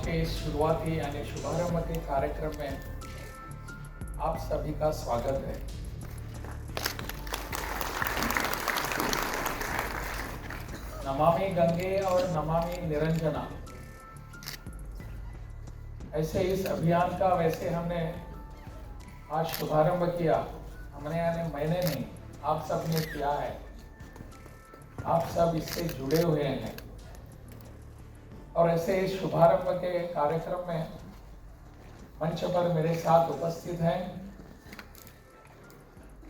के इस शुरुआती यानी शुभारंभ के कार्यक्रम में आप सभी का स्वागत है। नमामि गंगे और नमामि निरंजना, ऐसे इस अभियान का वैसे हमने आज शुभारंभ किया। हमने यानी मैंने नहीं, आप सब ने किया है। आप सब इससे जुड़े हुए हैं और ऐसे इस शुभारंभ के कार्यक्रम में मंच पर मेरे साथ उपस्थित हैं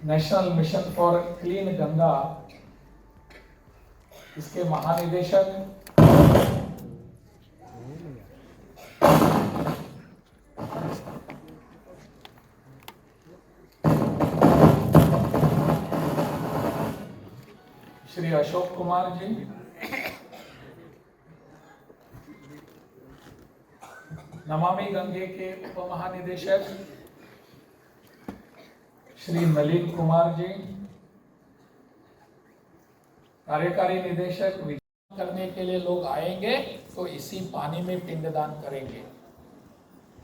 national mission for clean Ganga, इसके महानिदेशक श्री अशोक कुमार जी, नमामि गंगे के उप महानिदेशक श्री नलिन कुमार जी, कार्यकारी निदेशक। करने के लिए लोग आएंगे तो इसी पानी में पिंडदान करेंगे,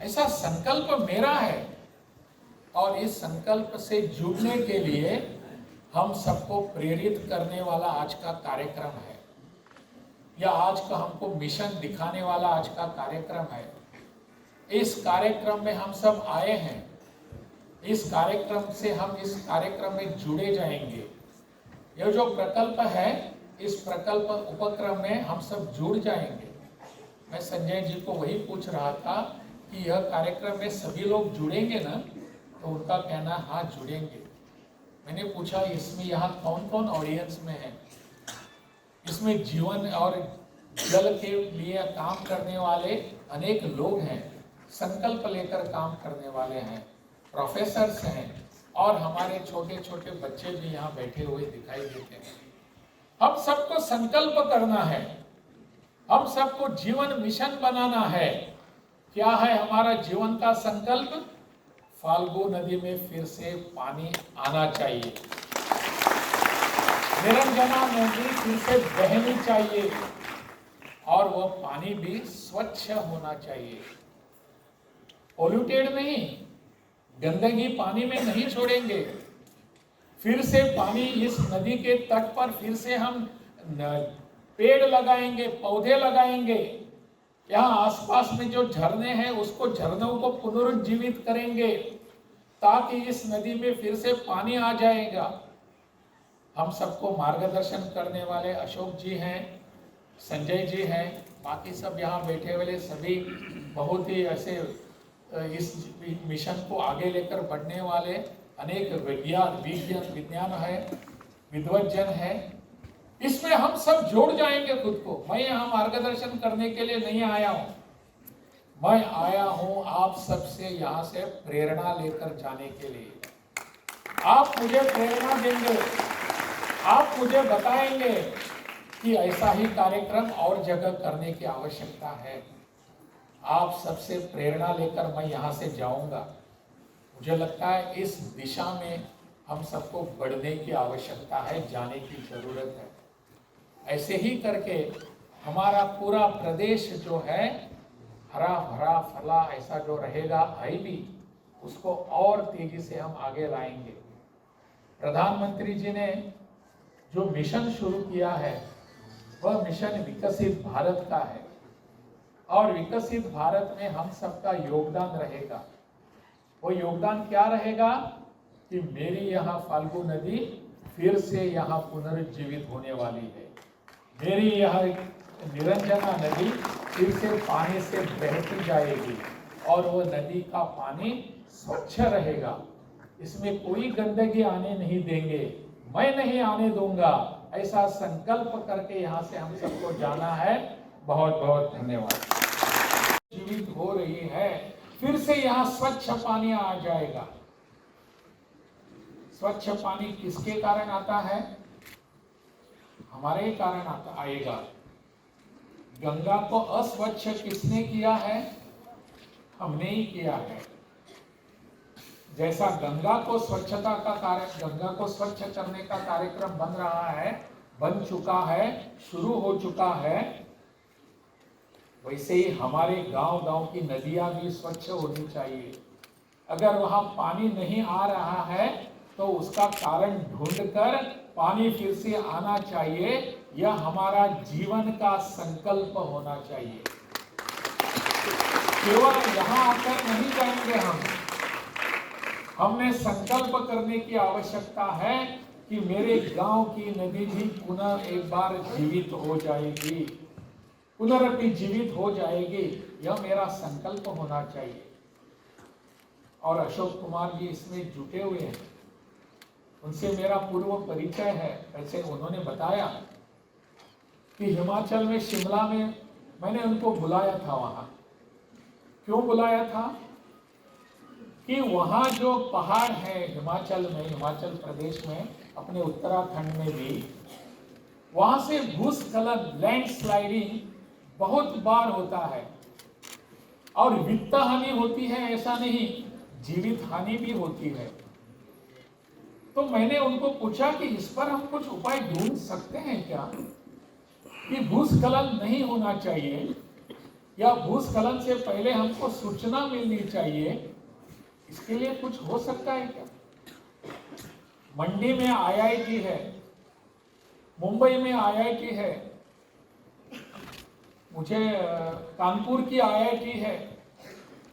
ऐसा संकल्प मेरा है। और इस संकल्प से जुड़ने के लिए हम सबको प्रेरित करने वाला आज का कार्यक्रम है, या आज का हमको मिशन दिखाने वाला आज का कार्यक्रम है। इस कार्यक्रम में हम सब आए हैं, इस कार्यक्रम से हम इस कार्यक्रम में जुड़े जाएंगे। यह जो प्रकल्प है, इस प्रकल्प उपक्रम में हम सब जुड़ जाएंगे। मैं संजय जी को वही पूछ रहा था कि यह कार्यक्रम में सभी लोग जुड़ेंगे ना, तो उनका कहना हाँ जुड़ेंगे। मैंने पूछा इसमें यहाँ कौन कौन ऑडियंस में है। इसमें जीवन और जल के लिए काम करने वाले अनेक लोग हैं, संकल्प लेकर काम करने वाले हैं, प्रोफेसर्स हैं और हमारे छोटे छोटे बच्चे भी यहाँ बैठे हुए दिखाई देते हैं। हम सबको संकल्प करना है, हम सबको जीवन मिशन बनाना है। क्या है हमारा जीवन का संकल्प? फाल्गु नदी में फिर से पानी आना चाहिए, निरंजना नदी फिर से बहनी चाहिए और वह पानी भी स्वच्छ होना चाहिए। पोल्यूटेड नहीं, गंदगी पानी में नहीं छोड़ेंगे। फिर से पानी इस नदी के तट पर फिर से हम पेड़ लगाएंगे, पौधे लगाएंगे। यहाँ आसपास में जो झरने हैं उसको झरनों को पुनरुज्जीवित करेंगे ताकि इस नदी में फिर से पानी आ जाएगा। हम सबको मार्गदर्शन करने वाले अशोक जी हैं, संजय जी हैं, बाकी सब यहाँ बैठे वाले सभी बहुत ही ऐसे इस मिशन को आगे लेकर बढ़ने वाले अनेक विज्ञान है, विद्वज्जन है। इसमें हम सब जोड़ जाएंगे खुद को। मैं यहाँ मार्गदर्शन करने के लिए नहीं आया हूँ, मैं आया हूँ आप सबसे यहाँ से प्रेरणा लेकर जाने के लिए। आप मुझे प्रेरणा देंगे, आप मुझे बताएंगे कि ऐसा ही कार्यक्रम और जगह करने की आवश्यकता है। आप सबसे प्रेरणा लेकर मैं यहाँ से जाऊँगा। मुझे लगता है इस दिशा में हम सबको बढ़ने की आवश्यकता है, जाने की जरूरत है। ऐसे ही करके हमारा पूरा प्रदेश जो है हरा भरा फला ऐसा जो रहेगा है भी, उसको और तेजी से हम आगे लाएंगे। प्रधानमंत्री जी ने जो मिशन शुरू किया है वह मिशन विकसित भारत का है और विकसित भारत में हम सबका योगदान रहेगा। वो योगदान क्या रहेगा कि मेरी यहाँ फाल्गु नदी फिर से यहाँ पुनरुज्जीवित होने वाली है, मेरी यह निरंजना नदी फिर से पानी से बहती जाएगी और वो नदी का पानी स्वच्छ रहेगा। इसमें कोई गंदगी आने नहीं देंगे, मैं नहीं आने दूंगा। ऐसा संकल्प करके यहाँ से हम सबको जाना है। बहुत बहुत धन्यवाद। जीवित हो रही है, फिर से यहाँ स्वच्छ पानी आ जाएगा। स्वच्छ पानी किसके कारण आता है? हमारे कारण आएगा। गंगा को अस्वच्छ किसने किया है? हमने ही किया है। जैसा गंगा को स्वच्छता का कार्य, गंगा को स्वच्छ करने का कार्यक्रम बन रहा है, बन चुका है, शुरू हो चुका है, वैसे ही हमारे गांव-गांव की नदियां भी स्वच्छ होनी चाहिए। अगर वहां पानी नहीं आ रहा है तो उसका कारण ढूंढकर पानी फिर से आना चाहिए। यह हमारा जीवन का संकल्प होना चाहिए। केवल यहाँ आकर नहीं जाएंगे हमने संकल्प करने की आवश्यकता है कि मेरे गांव की नदी भी पुनः एक बार जीवित हो जाएगी, पुनरअपि जीवित हो जाएगी। यह मेरा संकल्प होना चाहिए। और अशोक कुमार जी इसमें जुटे हुए हैं, उनसे मेरा पूर्व परिचय है। ऐसे उन्होंने बताया कि हिमाचल में शिमला में मैंने उनको बुलाया था। वहां क्यों बुलाया था कि वहां जो पहाड़ है हिमाचल में, हिमाचल प्रदेश में, अपने उत्तराखंड में भी, वहां से भूस्खलन, लैंडस्लाइडिंग बहुत बार होता है। और वित्त हानि होती है ऐसा नहीं, जीवित हानि भी होती है। तो मैंने उनको पूछा कि इस पर हम कुछ उपाय ढूंढ सकते हैं क्या, कि भूस्खलन नहीं होना चाहिए या भूस्खलन से पहले हमको सूचना मिलनी चाहिए, इसके लिए कुछ हो सकता है क्या। मंडी में आईआईटी है, मुंबई में आईआईटी है, मुझे कानपुर की आईआईटी है।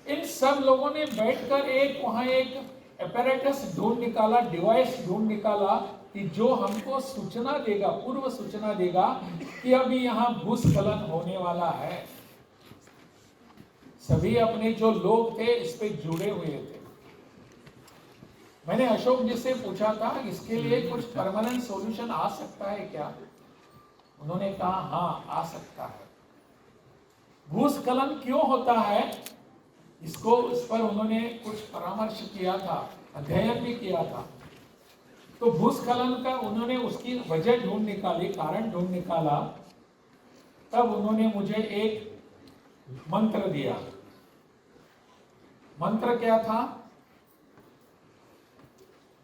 इन सब लोगों ने बैठकर वहां एक एपैरेटस ढूंढ निकाला, डिवाइस ढूंढ निकाला कि जो हमको सूचना देगा, पूर्व सूचना देगा कि अभी यहाँ भूस्खलन होने वाला है। सभी अपने जो लोग थे इस पे जुड़े हुए थे। मैंने अशोक जी से पूछा था इसके लिए कुछ परमानेंट सॉल्यूशन आ सकता है क्या। उन्होंने कहा हाँ आ सकता है। भूस्खलन क्यों होता है इस पर उन्होंने कुछ परामर्श किया था, अध्ययन भी किया था। तो भूस्खलन का उन्होंने उसकी वजह ढूंढ निकाली, कारण ढूंढ निकाला। तब उन्होंने मुझे एक मंत्र दिया। मंत्र क्या था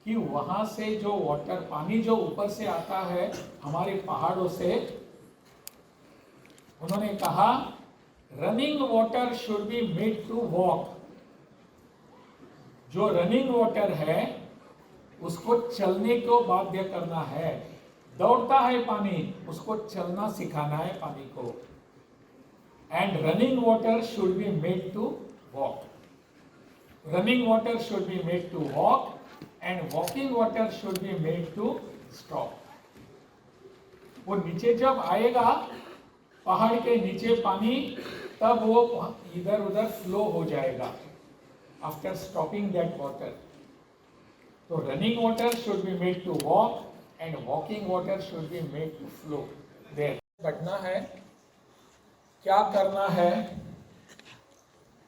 कि वहां से जो वाटर, पानी जो ऊपर से आता है हमारे पहाड़ों से, उन्होंने कहा running water should be made to walk. जो रनिंग वाटर है उसको चलने को बाध्य करना है। दौड़ता है पानी, उसको चलना सिखाना है पानी को। And running water should be made to walk. Running water should be made to walk and walking water should be made to stop. वो नीचे जब आएगा पहाड़ के नीचे पानी, तब वो इधर उधर फ्लो हो जाएगा आफ्टर स्टॉपिंग दैट वाटर। तो running water should be made to walk and walking water should be made to flow there. बढ़ना है, क्या करना है,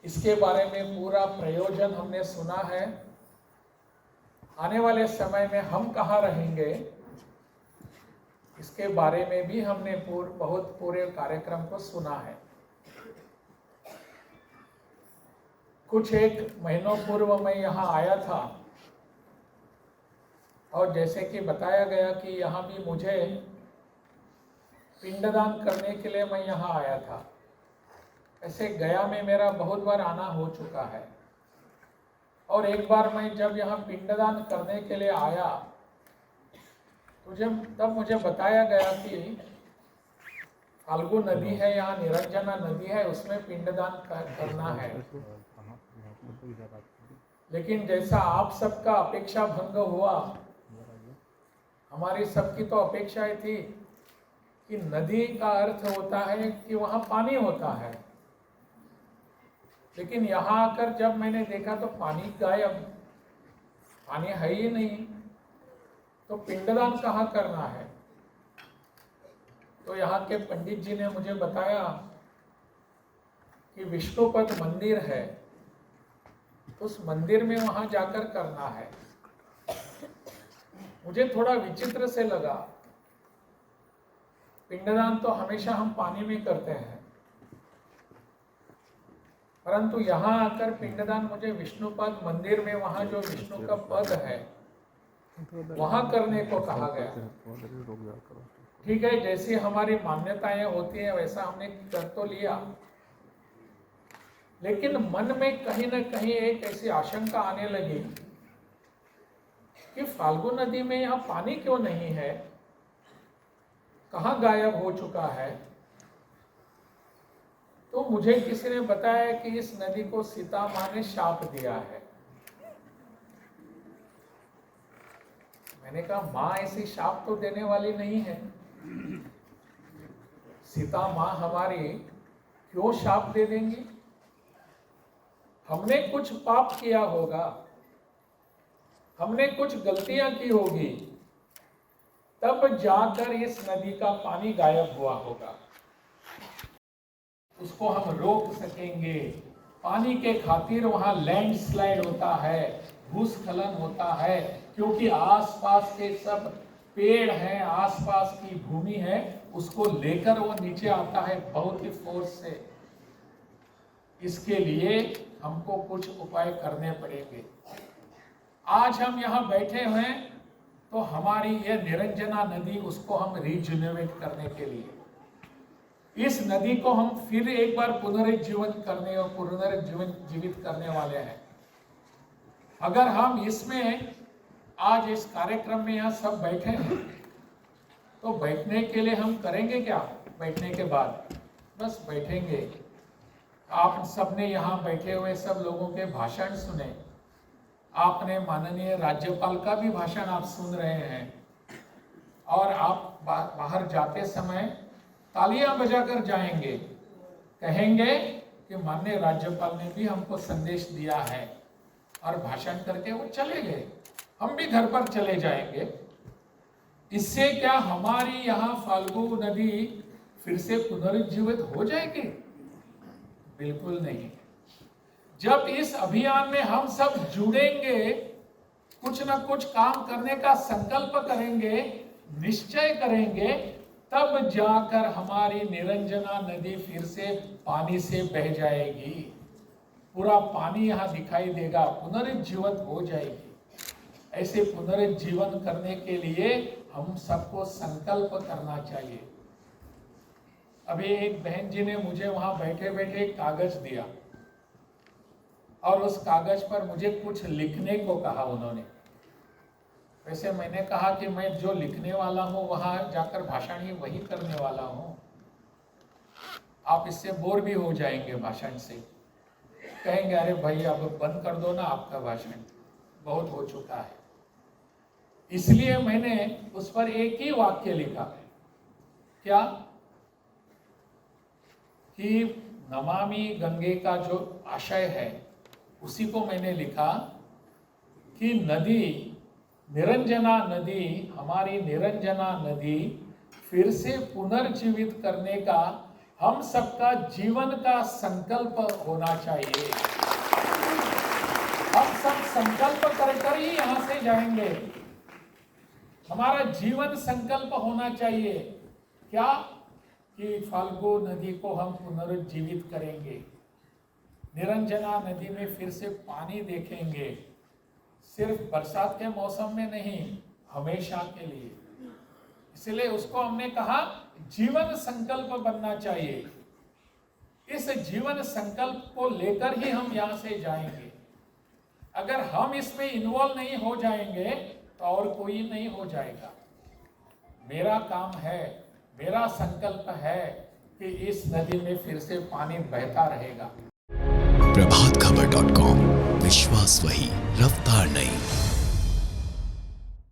इसके बारे में पूरा प्रयोजन हमने सुना है। आने वाले समय में हम कहाँ रहेंगे इसके बारे में भी हमने बहुत पूरे कार्यक्रम को सुना है। कुछ एक महीनों पूर्व मैं यहाँ आया था और जैसे कि बताया गया कि यहाँ भी मुझे पिंडदान करने के लिए मैं यहाँ आया था। ऐसे गया में मेरा बहुत बार आना हो चुका है। और एक बार मैं जब यहाँ पिंडदान करने के लिए आया तो तब मुझे बताया गया कि फाल्गु नदी है, यहाँ निरंजना नदी है, उसमें पिंडदान करना है। लेकिन जैसा आप सबका अपेक्षा भंग हुआ, हमारी सबकी तो अपेक्षाएं थी कि नदी का अर्थ होता है कि वहां पानी होता है। लेकिन यहाँ आकर जब मैंने देखा तो पानी गायब, पानी है ही नहीं। तो पिंडदान कहाँ करना है। तो यहाँ के पंडित जी ने मुझे बताया कि विष्णुपद मंदिर है, उस मंदिर में वहां जाकर करना है। मुझे थोड़ा विचित्र से लगा। पिंडदान तो हमेशा हम पानी में करते हैं, परंतु यहाँ आकर पिंडदान मुझे विष्णुपद मंदिर में, वहां जो विष्णु का पद है वहां करने को कहा गया। ठीक है, जैसी हमारी मान्यताएं होती है वैसा हमने कर तो लिया। लेकिन मन में कहीं ना कहीं एक ऐसी आशंका आने लगी कि फाल्गु नदी में यहाँ पानी क्यों नहीं है, कहाँ गायब हो चुका है। तो मुझे किसी ने बताया कि इस नदी को सीता माँ ने शाप दिया है। मैंने कहा माँ ऐसी शाप तो देने वाली नहीं है, सीता माँ हमारी क्यों शाप दे देंगी। हमने कुछ पाप किया होगा, हमने कुछ गलतियां की होगी, तब जाकर इस नदी का पानी गायब हुआ होगा। उसको हम रोक सकेंगे। पानी के खातिर वहां लैंडस्लाइड होता है, भूस्खलन होता है, क्योंकि आसपास के सब पेड़ हैं, आसपास की भूमि है, उसको लेकर वो नीचे आता है बहुत ही फोर्स से। इसके लिए हमको कुछ उपाय करने पड़ेंगे। आज हम यहाँ बैठे हैं तो हमारी ये निरंजना नदी, उसको हम रिजुनेवेट करने के लिए इस नदी को हम फिर एक बार पुनर्जीवित करने वाले हैं। अगर हम इसमें आज इस कार्यक्रम में यहाँ सब बैठे हैं तो बैठने के लिए हम करेंगे क्या? बैठने के बाद बस बैठेंगे। आप सबने यहाँ बैठे हुए सब लोगों के भाषण सुने, आपने माननीय राज्यपाल का भी भाषण आप सुन रहे हैं, और आप बाहर जाते समय तालियां बजाकर जाएंगे, कहेंगे कि माननीय राज्यपाल ने भी हमको संदेश दिया है, और भाषण करके वो चले गए। हम भी घर पर चले जाएंगे। इससे क्या हमारी यहाँ फाल्गु नदी फिर से पुनरुज्जीवित हो जाएगी? बिल्कुल नहीं। जब इस अभियान में हम सब जुड़ेंगे, कुछ ना कुछ काम करने का संकल्प करेंगे, निश्चय करेंगे, तब जाकर हमारी निरंजना नदी फिर से पानी से बह जाएगी। पूरा पानी यहाँ दिखाई देगा, पुनरुज्जीवित हो जाएगी। ऐसे पुनरुज्जीवन करने के लिए हम सबको संकल्प करना चाहिए। अभी एक बहन जी ने मुझे वहां बैठे बैठे एक कागज दिया, और उस कागज पर मुझे कुछ लिखने को कहा उन्होंने। वैसे मैंने कहा कि मैं जो लिखने वाला हूं वहां जाकर भाषण ही वही करने वाला हूं, आप इससे बोर भी हो जाएंगे भाषण से। कहेंगे अरे भाई अब बंद कर दो ना, आपका भाषण बहुत हो चुका है। इसलिए मैंने उस पर एक ही वाक्य लिखा, क्या कि नमामि गंगे का जो आशय है उसी को मैंने लिखा कि नदी, निरंजना नदी, हमारी निरंजना नदी फिर से पुनर्जीवित करने का हम सबका जीवन का संकल्प होना चाहिए। हम सब संकल्प कर ही यहां से जाएंगे। हमारा जीवन संकल्प होना चाहिए क्या? कि फाल्गु नदी को हम पुनरुज्जीवित करेंगे, निरंजना नदी में फिर से पानी देखेंगे, सिर्फ बरसात के मौसम में नहीं, हमेशा के लिए। इसलिए उसको हमने कहा जीवन संकल्प बनना चाहिए। इस जीवन संकल्प को लेकर ही हम यहाँ से जाएंगे। अगर हम इसमें इन्वॉल्व नहीं हो जाएंगे तो और कोई नहीं हो जाएगा। मेरा काम है, मेरा संकल्प है कि इस नदी में फिर से पानी बहता रहेगा। प्रभातखबर.com, विश्वास वही, रफ्तार नहीं।